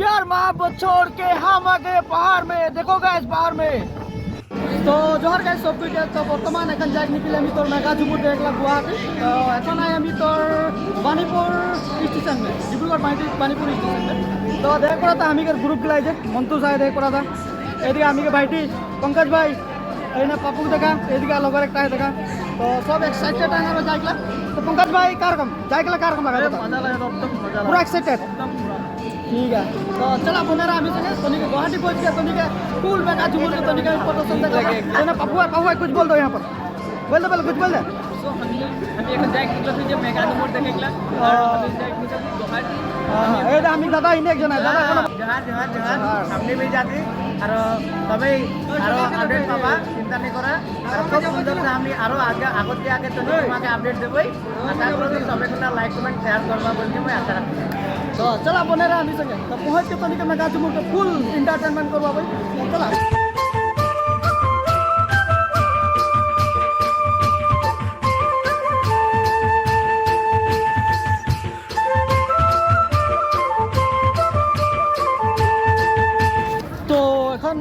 प्यार मोहब्बत छोड़ के हम आ गए पहाड़ में, देखो गाइस पहाड़ में। तो जोहर गाइस सब कुछ तो बर्तमान এখন যাই নিকিলে আমি তোর মেঘাজুপুর দেখলাম গুয়াহাটি। তো এখন আই আমি তোর বাণীপুর স্টেশন में ডিব্রুগড় বাণীপুর স্টেশন में। তো দেখ করা था আমি के ग्रुप गिलाई जे মন্তু সাহেব দেখ করা था এদিকে আমি के ভাইটি पंकज भाई এনে পাপু দেখা এদিকে লগর একটা দেখা। তো সব এক্সাইটেড है আমরা যাইলা। तो पंकज भाई कारकम जाइकला कारकम लगा मजा लगा एकदम मजा पूरा एक्साइटेड एकदम पूरा ठीक है। तो चला बोनेरा हमें संगे तनिक गुवाहाटी पहुंच गया तनिक कूल मेघाजुपुर के तनिक फोटो सुनते लगे ना। पपुआ कुछ बोल दो यहाँ पर बोल दो पहले कुछ बोल दे। सो हम एक जाइक मतलब जे मेघाजुपुर देखेला और हम जाइक मतलब गुवाहाटी हां ए हम दादा इने एक जना दादा जहाज जहाज जहाज सामने भी जाते আর তবে আরো আপডেট পাবা চিন্তা নেই করা আর খুব সুন্দর আমি আরো আগে আগত দিয়ে আগে তো তোমাকে আপডেট দেবই আশা করি সবাই একটা লাইক কমেন্ট শেয়ার করবা বলকে मैं आशा রাখি। तो चला बनेरा हमें संगे तो पहुंच के तनिक मेघाजुपुर के फुल एंटरटेनमेंट करवा भाई चला।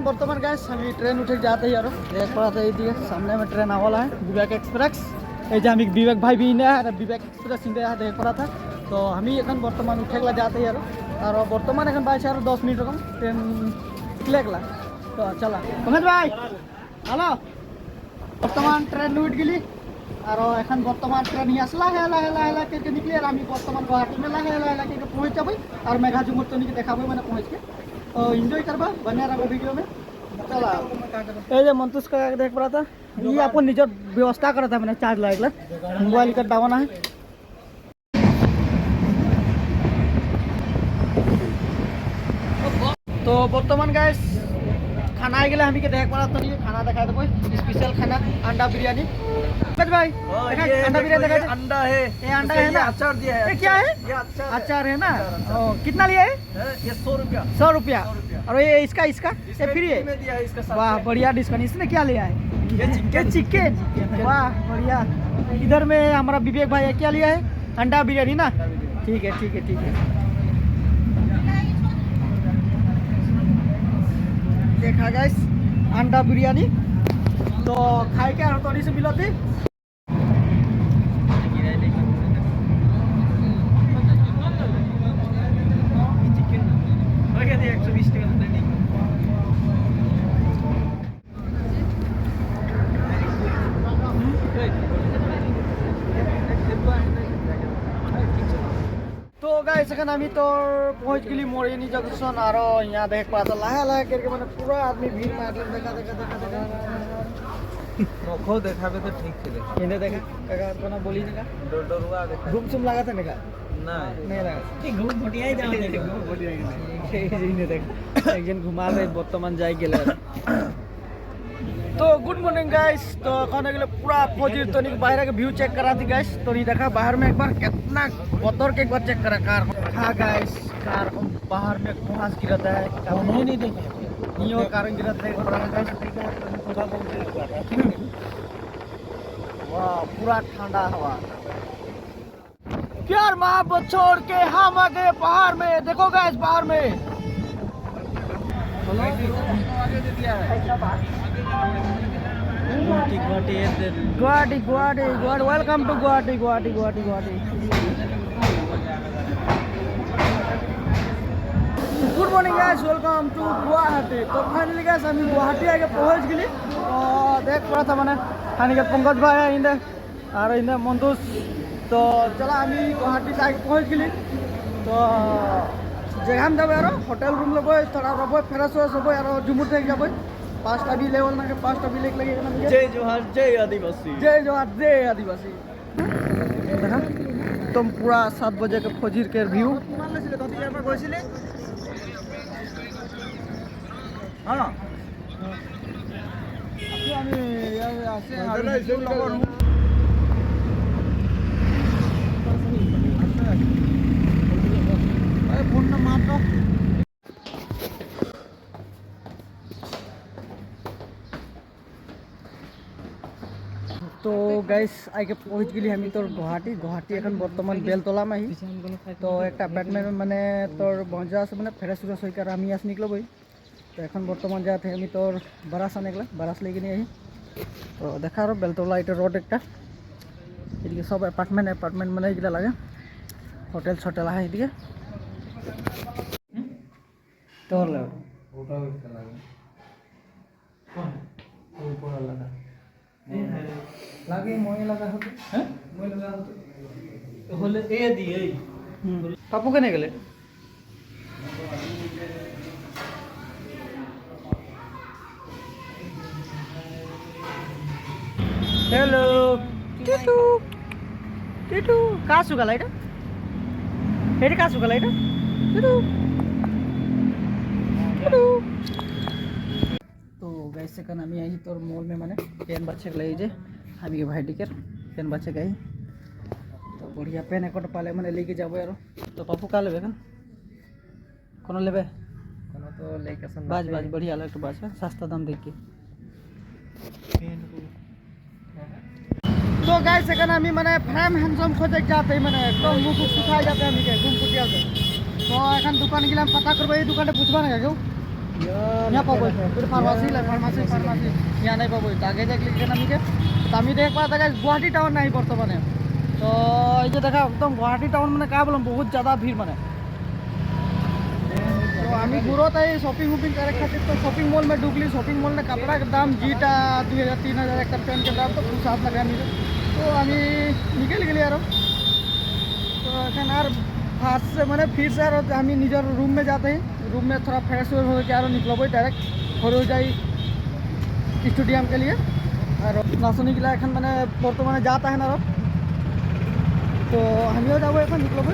बर्तमान गैस हम ट्रेन उठे जाते ही यारो देख पड़ा था ये सामने में ट्रेन आवाला है विवेक एक्सप्रेस ये हम विवेक भाई भी इन्हें है विवेक एक्सप्रेस इन्हें देख पड़ा था। तो हम ही एखन बर्तमान उठेगला जाते ही यारो और बर्तमान एखन बाइस 10 मिनट रकम ट्रेन निकलेगला। तो चला पंकज भाई हेलो बर्तमान ट्रेन उठ गली और एखन बर्तमान ट्रेन आसला है लाहे के निकले और हम बर्तमान गुवाहाटी में लाहे के पहुँच जाबे और मेघाजुपुर तो नहीं देखा मैंने पहुँच के तो एंजॉय करबा बने रहो वीडियो में। चला ए जे मंतुस का देख पड़ा था ये अपन निजर व्यवस्था करा था मैंने चार्ज लागला मोबाइल का दावाना है। तो बर्तमान गाइस खाना आ गया हमी के देख पड़ा तो नहीं खाना दिखा दो स्पेशल खाना अंडा बिरयानी भाई अंडा बिरयानी दिखा अंडा है ये अंडा है ना अचार दिया है ये क्या है ये अचार है ना कितना लिया है ये 100 रुपया और ये इसका ये फ्री है वाह बढ़िया डिस्काउंट। इसने क्या लिया है ये चिकन वाह बढ़िया। इधर में हमारा विवेक भाई क्या लिया है अंडा बिरयानी ना ठीक है ठीक है ठीक है। देखा गाइस अंडा बिरयानी तो खाए के थोड़ी से मिला थी तो गाइस এখন আমি তোর পৌঁছ গলি মরিনি জংশন আর यहाँ देख पाता लाहे करके मैंने पूरा आदमी भीड़ में देखा रखो देखाबे तो ठीक से देखा इन्हें देखा काका कोना बोली ना डरुआ देखा घूम सुम लगा था ना नहीं लगा ठीक घूम भटिया ही जाओ देखे घूम भटिया ही इन्हें देख एक जन घुमा रहे बर्तमान जाए गेले। तो गुड मॉर्निंग गाइस तो खाने के लिए पूरा फौजी तो नहीं बाहर का व्यू चेक करा थी गाइस तो नहीं देखा बाहर में एक बार कितना बदर के एक बार चेक करा कार हाँ गाइस कार बाहर में कुहास गिरता है नहीं देखे नियो कार गिरता है वाह पूरा ठंडा हवा। प्यार मोहब्बत छोड़ के हम आ गए पहाड़ में, देखो गाइस पहाड़ में Guwahati welcome to Guwahati. Good morning guys welcome to Guwahati. तो फाइनली गाइस हम गुवाहाटी आके पहुंच गली और देख पड़ा था मैंने खाने के पंकज भाई इंदे और इंदे मंतुस। तो चला हम गुवाहाटी से आके पहुंच गली तो जगह हम जब यार होटल रूम लब थोड़ा रब फ्रेश सब यार जुमुर थे जब 5टा भी लेवल ना 5टा भी लेक लगे जय जोहार जय आदिवासी तुम पूरा 7 बजे के फजीर के व्यू हाँ फोन मात्र তো গাইজ আইকে পৌঁছ গেলি আমি তোর গুৱাহাটী এখন বৰ্তমান বেলতলা মাহি তো একটা এপার্টমেন্ট মানে তোর বঞ্জা আছে মানে ফেরাস ফুরাস হয়ে আমি আস নিকলো বই তো এখন বর্তমান যাতে আমি তোর বারাস আনেগলা বারাস লেগে নিয়ে আহি তো দেখা আর বেলতলা এটা রোড একটা এদিকে সব অ্যাপার্টমেন্ট মানে এগুলা লাগে হোটেল ছোটেল আহে এদিকে তোর লাগে ওটাও একটা লাগে উপর লাগা লাগে মই লাগা হতো হ্যাঁ মই লাগা হতো হলে এ দিয়ে পাপু কেনে গেলে हेलो टिटू टिटू कहाँ सुगला এটা এটা कहाँ सुगला এটা टिटू टिटू तो गाइस सेकंड আমি আই তোর মল में माने पेन बच्चे लाई जे আমি ভাই টিকের पेन बच्चे गाई तो बढ़िया पेन एक पाले माने लेके जाबो यार तो पापू का लेबे कन कोनो लेबे कोनो तो लेके सन बाज बढ़िया लग तो बाज सस्ता दाम देख के तो गाइस सेकंड আমি মানে ফ্রেম হ্যান্ডসাম খোঁজে যাতে মানে একদম মুখ শুকায় যাতে আমি কে ঘুম ফুটিয়া যায় তো এখন দোকান গেলাম पता করব এই দোকানে বুঝবা না কেউ यहाँ पाबो फिर फार्मेसी यहाँ नहीं पाबो आगे देख लिखे আমি কে তো আমি দেখ পা था गुवाहाटी टाउन नहीं बर्तमाने तो ये देखा एकदम गुवाहाटी टाउन মানে का बोलम बहुत ज़्यादा भीड़ মানে तो আমি ঘুরত এই শপিং करे खातिर तो शॉपिंग मॉल में ढुकली शॉपिंग मॉल में कपड़ा के दाम जीटा 2000-3000 एक पेन के दाम तो कुछ साथ लगा मिले तो আমি निकल गली यार तो এখন আর फास्ट से मैंने फिर से यार हम निजर रूम में जाते हैं रूम में थोड़ा फ्रेश हो के यार निकलब डायरेक्ट हो जाए स्टेडियम के लिए और नाचनी के लिए एखन मैंने बर्तमाने जाता है ना तो हमिও যাব এখন निकलब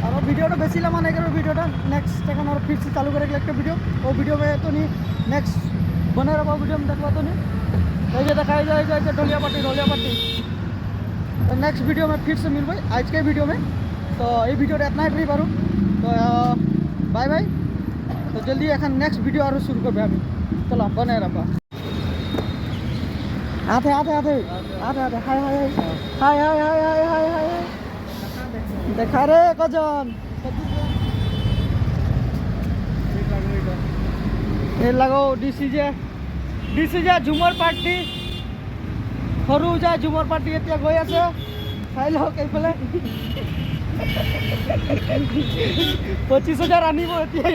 और वीडियो बेसि लम्बा नहीं करो वीडियो नेक्स्ट এখন और फिर से चालू करेंगे एक वीडियो वो वीडियो में तो नहीं नेक्स्ट बने रहो वीडियो में देखवा तो नहीं तो ये दिखाई जाए ढोलिया पार्टी तो नेक्स्ट वीडियो में फिर से मिलबे आज के वीडियो में तो ये वीडियो इतना ही पारो तो बाय बाय तो जल्दी এখন नेक्स्ट वीडियो और शुरू करबे আমি चलो बने रहो आते हाय देखा रे कजन ये लगो ডিসিজে ঝুমর পার্টি সৰু যায় ঝুমর পার্টি এতিয়া গৈ আছে চাই লওক এইফালে 25,000 আনিব এতিয়া